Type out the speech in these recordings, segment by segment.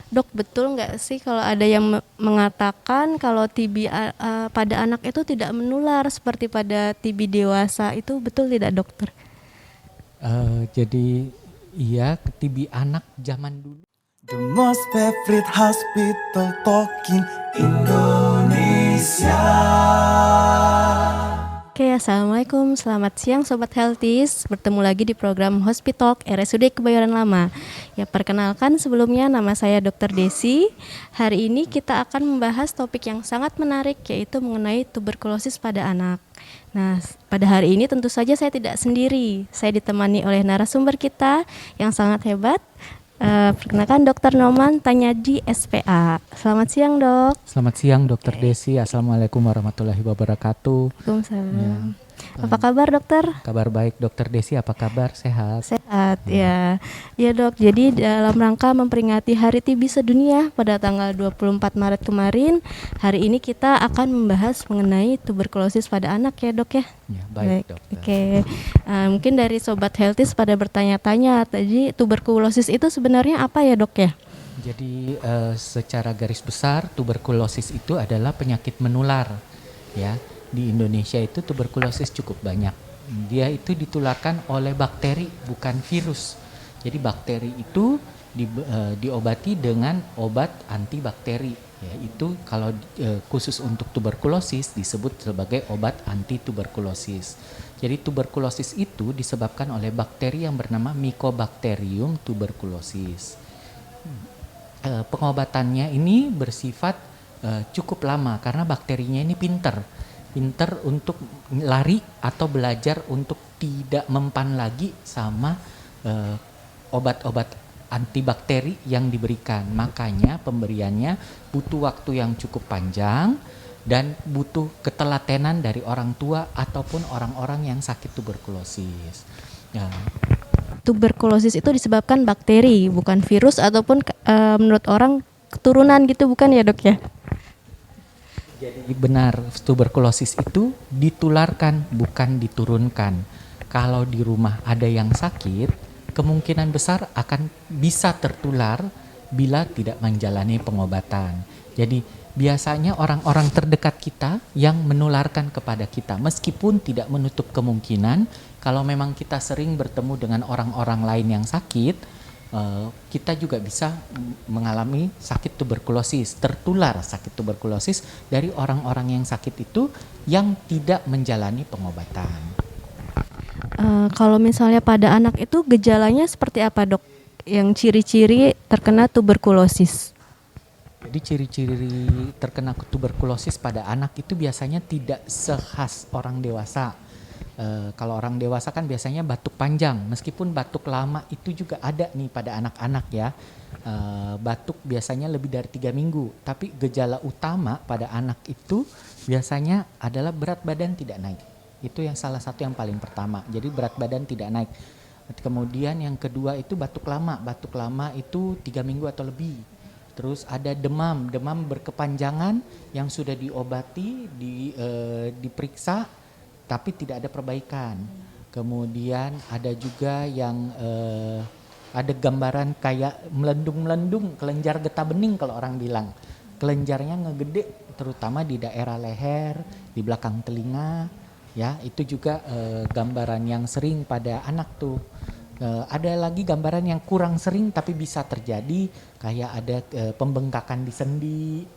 Dok, betul nggak sih kalau ada yang mengatakan kalau TB pada anak itu tidak menular seperti pada TB dewasa, itu betul tidak dokter? Jadi iya, TB anak zaman dulu. The most favorite hospital talk in Indonesia. Oke, Assalamualaikum, selamat siang Sobat Healthies. Bertemu lagi di program Hospitalk RSUD Kebayoran Lama. Ya, perkenalkan sebelumnya nama saya Dr. Desi. Hari ini kita akan membahas topik yang sangat menarik, yaitu mengenai tuberkulosis pada anak. Nah, pada hari ini tentu saja saya tidak sendiri. Saya ditemani oleh narasumber kita yang sangat hebat. Perkenalkan Dr. Noman Tanyaji SPA. Selamat siang, Dok. Selamat siang Dr. Desi, Assalamualaikum warahmatullahi wabarakatuh. Waalaikumsalam. Apa kabar, Dokter? Kabar baik Dr. Desi, apa kabar? Sehat? Sehat, ya. Ya, Dok. Jadi dalam rangka memperingati Hari TB Sedunia pada tanggal 24 Maret kemarin, hari ini kita akan membahas mengenai tuberkulosis pada anak ya, Dok ya. Ya, baik Dokter. Oke. Mungkin dari Sobat Healthies pada bertanya-tanya tadi, tuberkulosis itu sebenarnya apa ya, Dok ya? Jadi secara garis besar tuberkulosis itu adalah penyakit menular, ya. Di Indonesia itu tuberkulosis cukup banyak. Dia itu ditularkan oleh bakteri, bukan virus. Jadi bakteri itu diobati dengan obat antibakteri. Ya, itu kalau khusus untuk tuberkulosis disebut sebagai obat anti tuberkulosis. Jadi tuberkulosis itu disebabkan oleh bakteri yang bernama Mycobacterium tuberculosis. Pengobatannya ini bersifat cukup lama karena bakterinya ini pinter untuk lari atau belajar untuk tidak mempan lagi sama obat-obat antibakteri yang diberikan. Makanya pemberiannya butuh waktu yang cukup panjang dan butuh ketelatenan dari orang tua ataupun orang-orang yang sakit tuberkulosis. Ya. Tuberkulosis itu disebabkan bakteri, bukan virus ataupun menurut orang keturunan gitu, bukan ya, Dok ya? Jadi benar, tuberkulosis itu ditularkan, bukan diturunkan. Kalau di rumah ada yang sakit, kemungkinan besar akan bisa tertular bila tidak menjalani pengobatan. Jadi biasanya orang-orang terdekat kita yang menularkan kepada kita, meskipun tidak menutup kemungkinan kalau memang kita sering bertemu dengan orang-orang lain yang sakit, kita juga bisa mengalami sakit tuberkulosis, tertular sakit tuberkulosis dari orang-orang yang sakit itu yang tidak menjalani pengobatan. Kalau misalnya pada anak itu gejalanya seperti apa, Dok? Yang ciri-ciri terkena tuberkulosis? Jadi ciri-ciri terkena tuberkulosis pada anak itu biasanya tidak sekhas orang dewasa. Kalau orang dewasa kan biasanya batuk panjang, meskipun batuk lama itu juga ada nih pada anak-anak ya. Batuk biasanya lebih dari 3 minggu, tapi gejala utama pada anak itu biasanya adalah berat badan tidak naik. Itu yang salah satu yang paling pertama, jadi berat badan tidak naik. Kemudian yang kedua itu batuk lama itu 3 minggu atau lebih. Terus ada demam berkepanjangan yang sudah diobati, diperiksa, tapi tidak ada perbaikan. Kemudian ada juga yang ada gambaran kayak melendung-melendung, kelenjar getah bening kalau orang bilang. Kelenjarnya ngegede, terutama di daerah leher, di belakang telinga. Ya, itu juga gambaran yang sering pada anak tuh. Ada lagi gambaran yang kurang sering tapi bisa terjadi, kayak ada pembengkakan di sendi,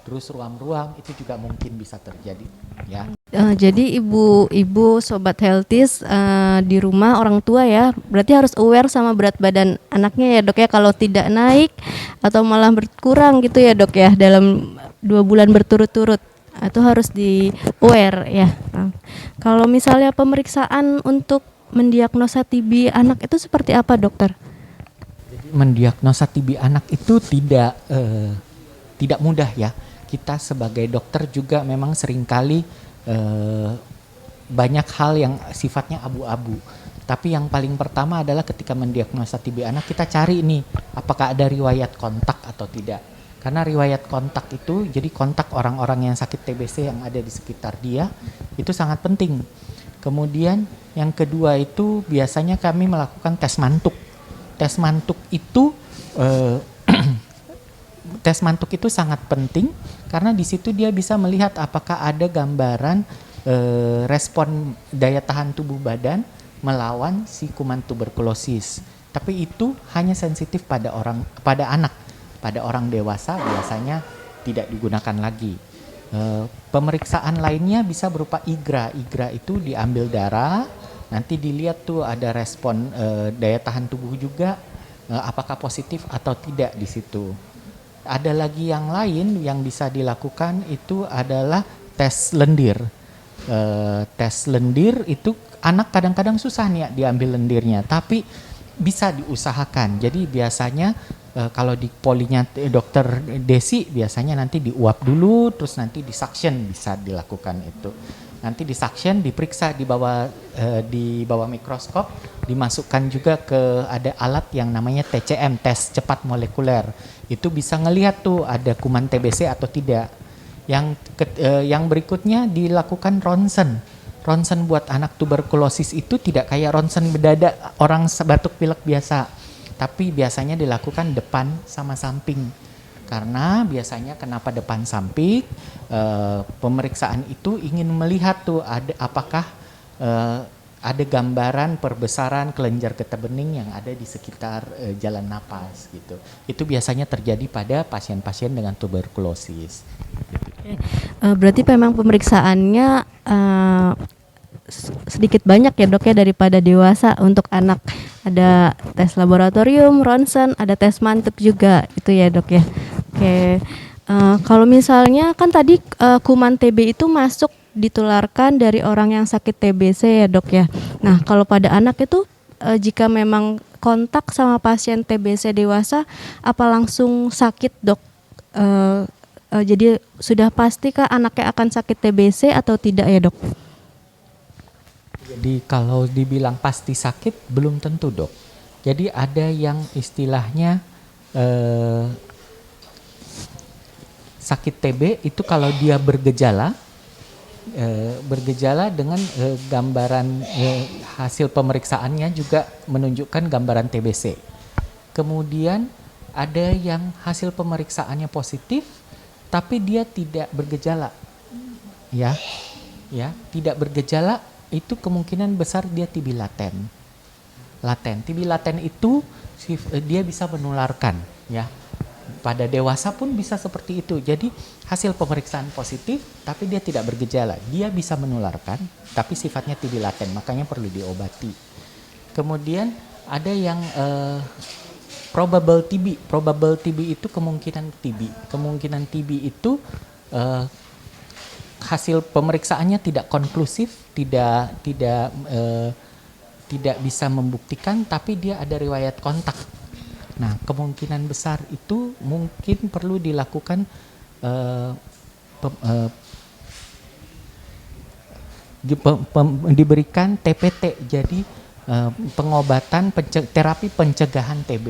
terus ruam-ruam itu juga mungkin bisa terjadi. Ya. Jadi ibu-ibu Sobat Healthies di rumah orang tua ya, berarti harus aware sama berat badan anaknya ya, Dok ya. Kalau tidak naik atau malah berkurang gitu ya, Dok ya, dalam 2 bulan berturut-turut, itu harus di aware ya. Kalau misalnya pemeriksaan untuk mendiagnosa TB anak itu seperti apa, Dokter? Jadi mendiagnosa TB anak itu tidak mudah ya. Kita sebagai dokter juga memang seringkali banyak hal yang sifatnya abu-abu. Tapi yang paling pertama adalah ketika mendiagnosa TB anak, kita cari nih apakah ada riwayat kontak atau tidak. Karena riwayat kontak itu, jadi kontak orang-orang yang sakit TBC yang ada di sekitar dia, itu sangat penting. Kemudian yang kedua itu biasanya kami melakukan tes mantuk. Tes mantuk itu tes mantuk itu sangat penting karena di situ dia bisa melihat apakah ada gambaran respon daya tahan tubuh badan melawan si kuman tuberkulosis. Tapi itu hanya sensitif pada anak. Pada orang dewasa biasanya tidak digunakan lagi. Pemeriksaan lainnya bisa berupa IGRA. IGRA itu diambil darah, nanti dilihat tuh ada respon daya tahan tubuh juga, apakah positif atau tidak di situ. Ada lagi yang lain yang bisa dilakukan itu adalah tes lendir. Tes lendir itu anak kadang-kadang susah nih ya diambil lendirnya, tapi bisa diusahakan. Jadi biasanya kalau di polinya dokter Desi biasanya nanti diuap dulu, terus nanti di suction bisa dilakukan itu. Nanti di suction diperiksa di bawah mikroskop, dimasukkan juga ke ada alat yang namanya TCM, tes cepat molekuler. Itu bisa ngelihat tuh ada kuman TBC atau tidak. Yang berikutnya dilakukan ronsen. Ronsen buat anak tuberkulosis itu tidak kayak ronsen bedadak orang batuk pilek biasa, tapi biasanya dilakukan depan sama samping. Karena biasanya kenapa depan samping? Pemeriksaan itu ingin melihat tuh apakah ada gambaran perbesaran kelenjar getah bening yang ada di sekitar jalan napas gitu. Itu biasanya terjadi pada pasien-pasien dengan tuberkulosis. Berarti memang pemeriksaannya sedikit banyak ya dok ya daripada dewasa. Untuk anak ada tes laboratorium, ronsen, ada tes mantuk juga itu ya dok ya. Oke, kalau misalnya kan tadi kuman TB itu masuk ditularkan dari orang yang sakit TBC ya dok ya. Nah kalau pada anak itu jika memang kontak sama pasien TBC dewasa, apa langsung sakit dok? Jadi sudah pastikah anaknya akan sakit TBC atau tidak ya dok? Jadi kalau dibilang pasti sakit belum tentu dok. Jadi ada yang istilahnya sakit TB itu kalau dia bergejala dengan gambaran hasil pemeriksaannya juga menunjukkan gambaran TBC. Kemudian ada yang hasil pemeriksaannya positif tapi dia tidak bergejala. Ya, tidak bergejala itu kemungkinan besar dia TB laten. TB laten itu dia bisa menularkan ya. Pada dewasa pun bisa seperti itu. Jadi hasil pemeriksaan positif tapi dia tidak bergejala. Dia bisa menularkan tapi sifatnya TB laten, makanya perlu diobati. Kemudian ada yang probable TB. Probable TB itu kemungkinan TB. Kemungkinan TB itu hasil pemeriksaannya tidak konklusif, tidak bisa membuktikan, tapi dia ada riwayat kontak. Nah, kemungkinan besar itu mungkin perlu dilakukan diberikan TPT, jadi pengobatan terapi pencegahan TB.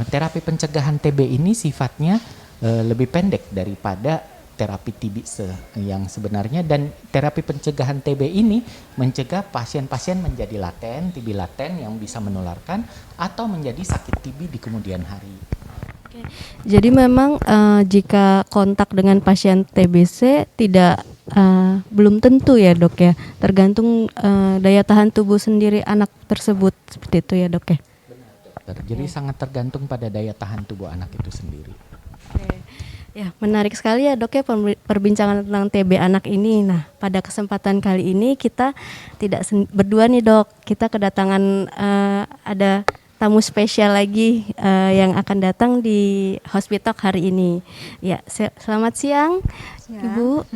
Terapi pencegahan TB ini sifatnya lebih pendek daripada terapi TB yang sebenarnya, dan terapi pencegahan TB ini mencegah pasien-pasien menjadi laten, TB laten yang bisa menularkan atau menjadi sakit TB di kemudian hari. Oke. Jadi memang jika kontak dengan pasien TBC tidak belum tentu ya dok ya, tergantung daya tahan tubuh sendiri anak tersebut, seperti itu ya dok ya. Benar dokter. Jadi sangat tergantung pada daya tahan tubuh anak itu sendiri. Oke. Ya, menarik sekali ya dok ya perbincangan tentang TB anak ini. Nah, pada kesempatan kali ini kita tidak berdua nih dok. Kita kedatangan ada tamu spesial lagi yang akan datang di Hospitalk hari ini. Ya, selamat siang Ibu.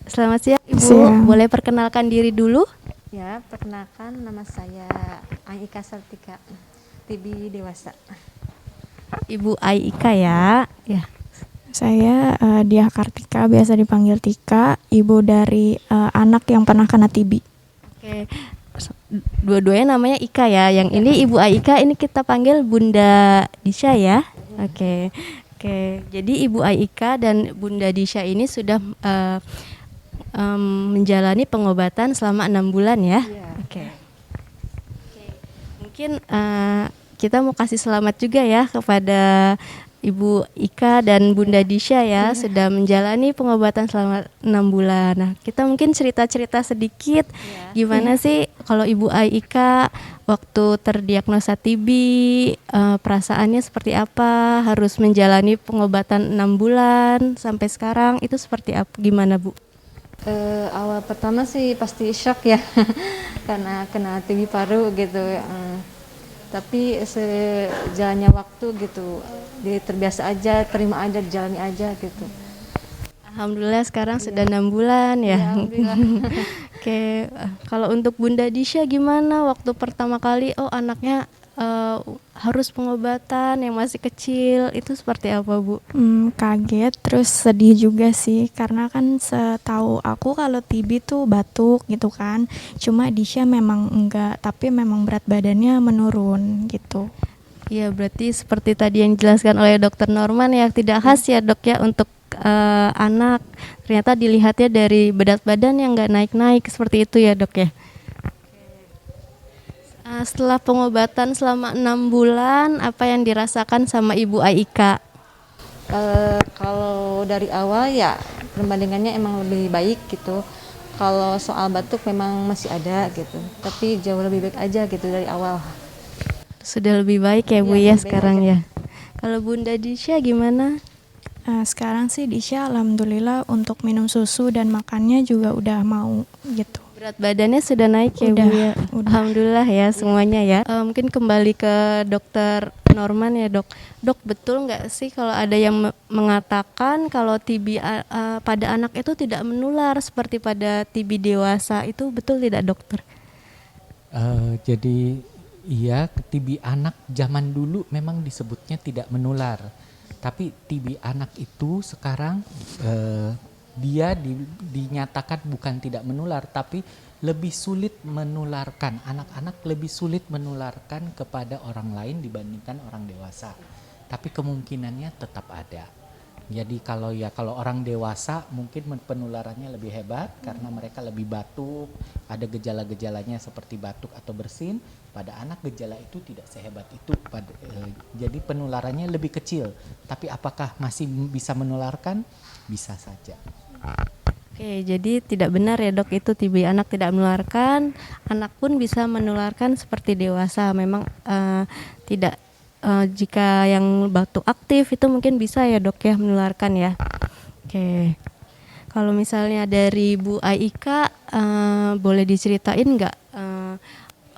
Selamat siang Ibu. Siang. Boleh perkenalkan diri dulu? Ya, perkenalkan nama saya Aika Sartika, TB dewasa. Ibu Aika ya. Ya. Saya Diah Kartika, biasa dipanggil Tika, ibu dari anak yang pernah kena TB. Oke. Dua-duanya namanya Ika ya. Yang ini Ibu Aika, ini kita panggil Bunda Disha ya. Oke. Jadi Ibu Aika dan Bunda Disha ini sudah menjalani pengobatan selama 6 bulan ya. Oke. Mungkin kita mau kasih selamat juga ya kepada Ibu Ika dan Bunda Disha ya sudah menjalani pengobatan selama 6 bulan. Nah, kita mungkin cerita-cerita sedikit gimana sih kalau Ibu Ika waktu terdiagnosa TB, perasaannya seperti apa, harus menjalani pengobatan 6 bulan sampai sekarang itu seperti apa, gimana Bu? Awal pertama sih pasti shock ya karena kena TB paru gitu. Tapi sejalannya waktu gitu, dia terbiasa aja, terima aja, jalani aja gitu. Alhamdulillah sekarang sudah 6 bulan ya. Alhamdulillah. Oke, kalau untuk Bunda Disha gimana waktu pertama kali anaknya harus pengobatan yang masih kecil, itu seperti apa Bu? Kaget, terus sedih juga sih, karena kan setahu aku kalau TB tuh batuk gitu kan. Cuma Disha memang enggak, tapi memang berat badannya menurun gitu. Iya, berarti seperti tadi yang dijelaskan oleh Dokter Norman ya, tidak khas ya Dok ya untuk anak. Ternyata dilihatnya dari berat badan yang nggak naik-naik seperti itu ya Dok ya. Setelah pengobatan selama 6 bulan, apa yang dirasakan sama Ibu Aika? Kalau dari awal ya perbandingannya emang lebih baik gitu. Kalau soal batuk memang masih ada gitu, tapi jauh lebih baik aja gitu dari awal. Sudah lebih baik ya Bu ya Iya, lebih baik sekarang aja. ya. Kalau Bunda Disha gimana? Sekarang sih Disha alhamdulillah untuk minum susu dan makannya juga udah mau gitu. Berat badannya sudah naik ya Bu Udah, ya. udah. Alhamdulillah ya semuanya ya. Mungkin kembali ke Dokter Norman ya Dok. Dok, betul nggak sih kalau ada yang mengatakan kalau TB pada anak itu tidak menular seperti pada TB dewasa, itu betul tidak Dokter? Jadi iya, TB anak zaman dulu memang disebutnya tidak menular. Tapi TB anak itu sekarang dia dinyatakan bukan tidak menular, tapi lebih sulit menularkan. Anak-anak lebih sulit menularkan kepada orang lain dibandingkan orang dewasa. Tapi kemungkinannya tetap ada. Jadi kalau orang dewasa mungkin penularannya lebih hebat karena mereka lebih batuk, ada gejala-gejalanya seperti batuk atau bersin. Pada anak gejala itu tidak sehebat itu. Jadi penularannya lebih kecil. Tapi apakah masih bisa menularkan? Bisa saja. Oke, jadi tidak benar ya Dok itu TB anak tidak menularkan, anak pun bisa menularkan seperti dewasa. Memang tidak jika yang batuk aktif itu mungkin bisa ya Dok ya menularkan ya. Oke. Kalau misalnya dari Bu Aika boleh diceritain nggak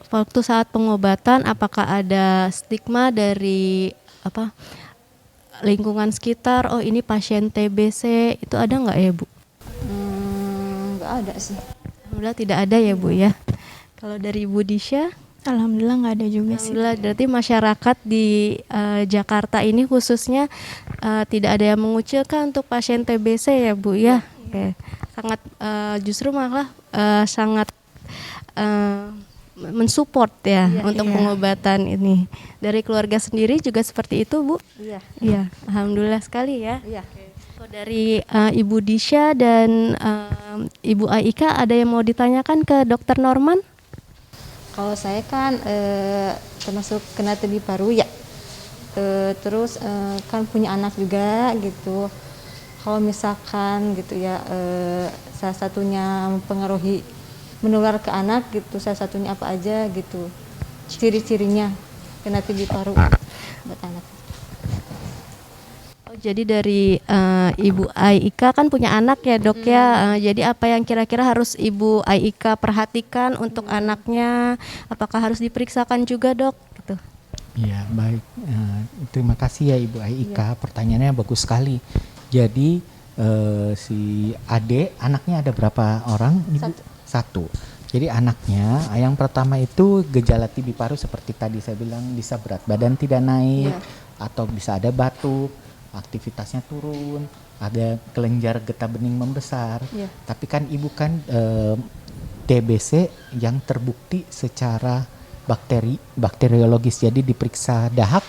waktu saat pengobatan apakah ada stigma dari lingkungan sekitar, oh ini pasien TBC, itu ada nggak ya Bu? Nggak ada sih. Alhamdulillah tidak ada ya Bu ya. Kalau dari Bu Disha? Alhamdulillah nggak ada juga sih. Alhamdulillah, berarti masyarakat di Jakarta ini khususnya tidak ada yang mengucilkan untuk pasien TBC ya Bu ya. Oke. Sangat justru malah sangat mensupport ya untuk pengobatan ini. Dari keluarga sendiri juga seperti itu Bu? Iya. Iya, alhamdulillah sekali ya. Iya. Kalau dari Ibu Disha dan Ibu Aika ada yang mau ditanyakan ke Dokter Norman? Kalau saya kan termasuk kena TB paru ya. Terus kan punya anak juga gitu. Kalau misalkan gitu ya salah satunya mempengaruhi menular ke anak gitu, salah satunya apa aja gitu. Ciri-cirinya kena TB paru buat anak. Oh, jadi dari Ibu Aika kan punya anak ya Dok ya. Jadi apa yang kira-kira harus Ibu Aika perhatikan untuk anaknya? Apakah harus diperiksakan juga Dok? Gitu. Iya, baik. Terima kasih ya Ibu Aika. Pertanyaannya bagus sekali. Jadi si Ade, anaknya ada berapa orang? Ibu? Satu. Jadi anaknya, yang pertama itu gejala TB paru seperti tadi saya bilang, bisa berat badan tidak naik, atau bisa ada batuk, aktivitasnya turun, ada kelenjar getah bening membesar. Tapi kan ibu kan TBC yang terbukti secara bakteriologis, jadi diperiksa dahak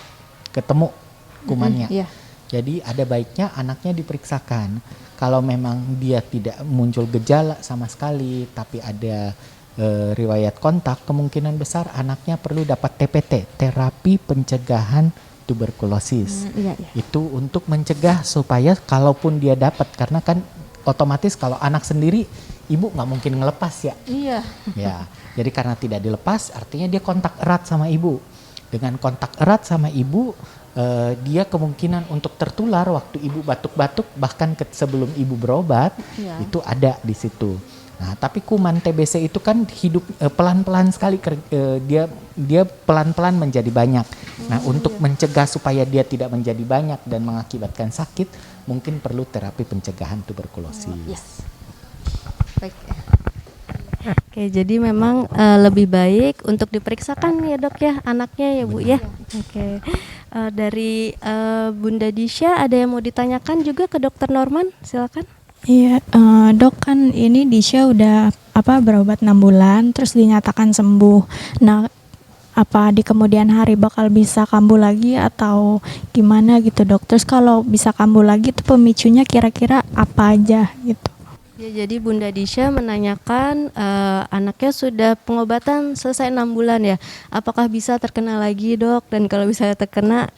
ketemu kumannya. Jadi ada baiknya anaknya diperiksakan. Kalau memang dia tidak muncul gejala sama sekali, tapi ada riwayat kontak, kemungkinan besar anaknya perlu dapat TPT, terapi pencegahan tuberkulosis. Iya, iya. Itu untuk mencegah supaya kalaupun dia dapat, karena kan otomatis kalau anak sendiri ibu nggak mungkin ngelepas ya. Iya. Ya, jadi karena tidak dilepas artinya dia kontak erat sama ibu. Dengan kontak erat sama ibu, dia kemungkinan untuk tertular waktu ibu batuk-batuk bahkan sebelum ibu berobat, Iya. itu ada di situ. Nah, tapi kuman TBC itu kan hidup pelan-pelan sekali, dia pelan-pelan menjadi banyak. Nah, untuk mencegah supaya dia tidak menjadi banyak dan mengakibatkan sakit, mungkin perlu terapi pencegahan tuberkulosis. Yes. Baik. Oke, jadi memang lebih baik untuk diperiksakan ya dok ya anaknya ya Bu ya. Oke, dari Bunda Disha ada yang mau ditanyakan juga ke Dokter Norman, silakan. Iya, dok kan ini Disha udah berobat 6 bulan terus dinyatakan sembuh. Nah, apa di kemudian hari bakal bisa kambuh lagi atau gimana gitu dok? Terus kalau bisa kambuh lagi itu pemicunya kira-kira apa aja gitu? Ya, jadi Bunda Disha menanyakan anaknya sudah pengobatan selesai 6 bulan ya. Apakah bisa terkena lagi dok? Dan kalau bisa terkena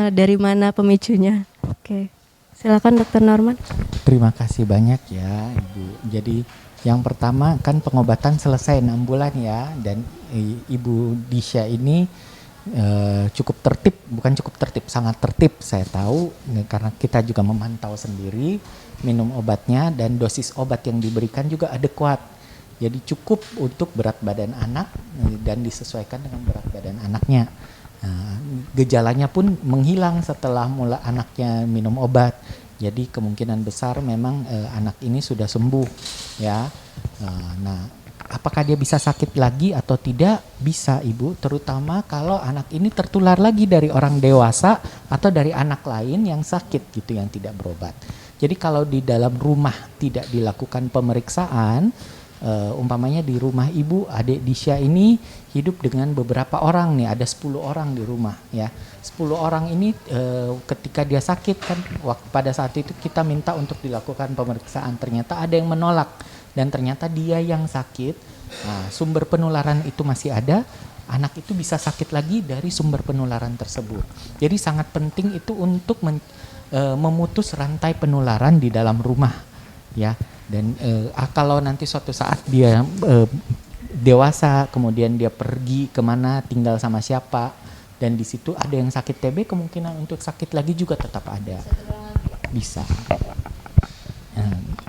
dari mana pemicunya? Oke, silakan Dokter Norman. Terima kasih banyak ya Ibu. Jadi yang pertama kan pengobatan selesai 6 bulan ya, dan Ibu Disha ini cukup tertib, bukan cukup tertib, sangat tertib saya tahu, karena kita juga memantau sendiri minum obatnya dan dosis obat yang diberikan juga adekuat. Jadi cukup untuk berat badan anak dan disesuaikan dengan berat badan anaknya. Gejalanya pun menghilang setelah mulai anaknya minum obat. Jadi kemungkinan besar memang anak ini sudah sembuh ya. Nah, apakah dia bisa sakit lagi atau tidak? Bisa Ibu, terutama kalau anak ini tertular lagi dari orang dewasa atau dari anak lain yang sakit gitu yang tidak berobat. Jadi kalau di dalam rumah tidak dilakukan pemeriksaan, umpamanya di rumah Ibu, adik Disha ini hidup dengan beberapa orang nih, ada 10 orang di rumah ya. 10 orang ini ketika dia sakit kan pada saat itu kita minta untuk dilakukan pemeriksaan, ternyata ada yang menolak dan ternyata dia yang sakit. Nah, sumber penularan itu masih ada, anak itu bisa sakit lagi dari sumber penularan tersebut. Jadi sangat penting itu untuk memutus rantai penularan di dalam rumah ya. Dan kalau nanti suatu saat dia dewasa, kemudian dia pergi kemana, tinggal sama siapa, dan di situ ada yang sakit TB, kemungkinan untuk sakit lagi juga tetap ada. Bisa.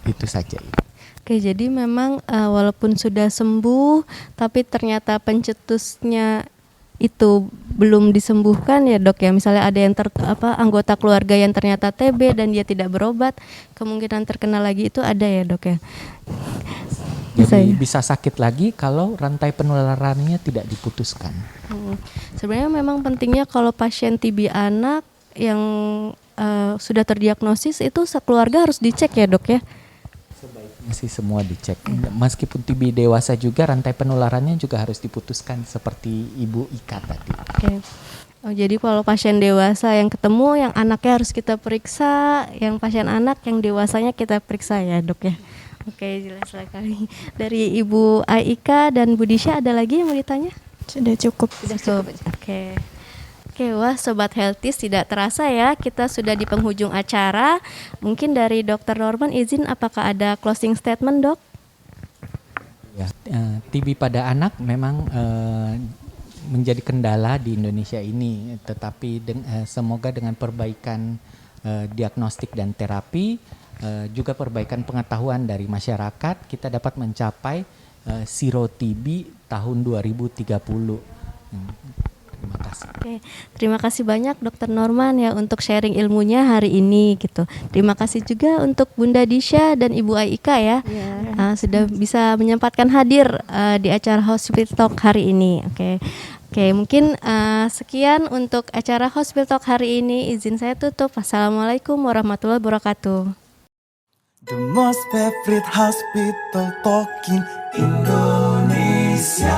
Itu saja. Oke, jadi memang walaupun sudah sembuh, tapi ternyata pencetusnya itu belum disembuhkan ya dok ya. Misalnya ada yang anggota keluarga yang ternyata TB dan dia tidak berobat, kemungkinan terkena lagi itu ada ya dok ya. Jadi bisa sakit lagi kalau rantai penularannya tidak diputuskan. Sebenarnya memang pentingnya kalau pasien TB anak yang sudah terdiagnosis itu sekeluarga harus dicek ya dok ya. Sebaiknya sih semua dicek. Meskipun TB dewasa juga rantai penularannya juga harus diputuskan seperti Ibu Ika tadi. Oke. Oh, jadi kalau pasien dewasa yang ketemu, yang anaknya harus kita periksa, yang pasien anak, yang dewasanya kita periksa ya dok ya. Oke, jelas sekali. Dari Ibu Aika dan Bu Disha ada lagi yang mau ditanya? Sudah cukup. Sudah cukup aja. Oke. Oke, wah Sobat Healthies, tidak terasa ya kita sudah di penghujung acara. Mungkin dari Dokter Norman izin, apakah ada closing statement dok? Ya, TB pada anak memang menjadi kendala di Indonesia ini, tetapi semoga dengan perbaikan diagnostik dan terapi, juga perbaikan pengetahuan dari masyarakat, kita dapat mencapai zero TB tahun 2030. Terima kasih. Oke, terima kasih banyak Dokter Norman ya untuk sharing ilmunya hari ini gitu. Terima kasih juga untuk Bunda Disha dan Ibu Aika ya, sudah bisa menyempatkan hadir di acara Hospital Talk hari ini. Oke, mungkin sekian untuk acara Hospital Talk hari ini. Izin saya tutup. Assalamualaikum warahmatullahi wabarakatuh. The most favorite hospital talk in Indonesia.